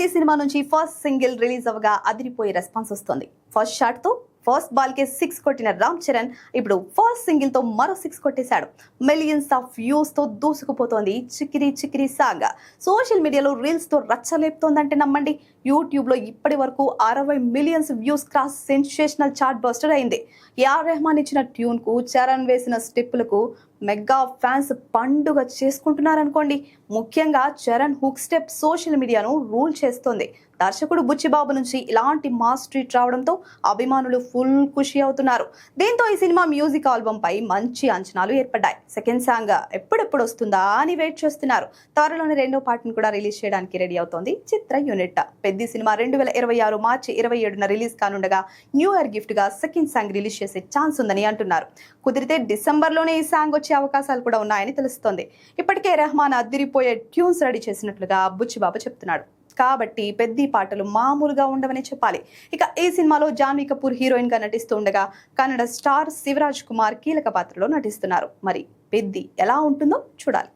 పెద్ద సినిమా నుంచి first single release అవగా అదిరిపోయే రెస్పాన్స్ వస్తుంది. ఫస్ట్ షాట్ తో ఫస్ట్ బాల్ కే 6 కొట్టిన రామ్ చరణ్ ఇప్పుడు ఫస్ట్ సింగిల్ తో మరో 6 కొట్టేశాడు. మిలియన్స్ ఆఫ్ వ్యూస్ తో దూసుకుపోతోంది చికిరి చికిరి సాగా. సోషల్ మీడియాలో రీల్స్ తో రచ్చలేపుతోందంటే నమ్మండి. యూట్యూబ్ లో ఇప్పటి వరకు 60 millions views cross sensational chart buster అయింది. ఏఆర్ రెహమాన్ ఇచ్చిన ట్యూన్ కు, చరణ్ వేసిన స్టెప్పులకు మెగా ఫ్యాన్స్ పండుగ చేసుకుంటున్నారనుకోండి. ముఖ్యంగా చరణ్ హుక్ స్టెప్ సోషల్ మీడియాను రూల్ చేస్తోంది. దర్శకుడు బుచ్చిబాబు నుంచి ఇలాంటి మాస్ ట్రీట్ రావడంతో అభిమానులు ఫుల్ ఖుషి అవుతున్నారు. దీంతో ఈ సినిమా మ్యూజిక్ ఆల్బమ్ పై మంచి అంచనాలు ఏర్పడ్డాయి. సెకండ్ సాంగ్ ఎప్పుడెప్పుడు వస్తుందా అని వెయిట్ చేస్తున్నారు. త్వరలోనే రెండో పార్ట్ను కూడా రిలీజ్ చేయడానికి రెడీ అవుతోంది చిత్ర యూనిట్. పెద్ద సినిమా 2026 మార్చి 27న రిలీజ్ కానుండగా న్యూ ఇయర్ గిఫ్ట్ గా సెకండ్ సాంగ్ రిలీజ్ చేసే ఛాన్స్ ఉందని అంటున్నారు. కుదిరితే డిసెంబర్లోనే ఈ సాంగ్ వచ్చే అవకాశాలు కూడా ఉన్నాయని తెలుస్తోంది. ఇప్పటికే రెహమాన్ అదిరిపోయే ట్యూన్స్ రెడీ చేసినట్లుగా బుచ్చిబాబు చెప్తున్నాడు. కాబట్టి పెద్ద పాటలు మామూలుగా ఉండవని చెప్పాలి. ఇక ఈ సినిమాలో జాన్వీ కపూర్ హీరోయిన్ గా నటిస్తూ ఉండగా కన్నడ స్టార్ శివరాజ్ కుమార్ కీలక పాత్రలో నటిస్తున్నారు. మరి పెద్ద ఎలా ఉంటుందో చూడాలి.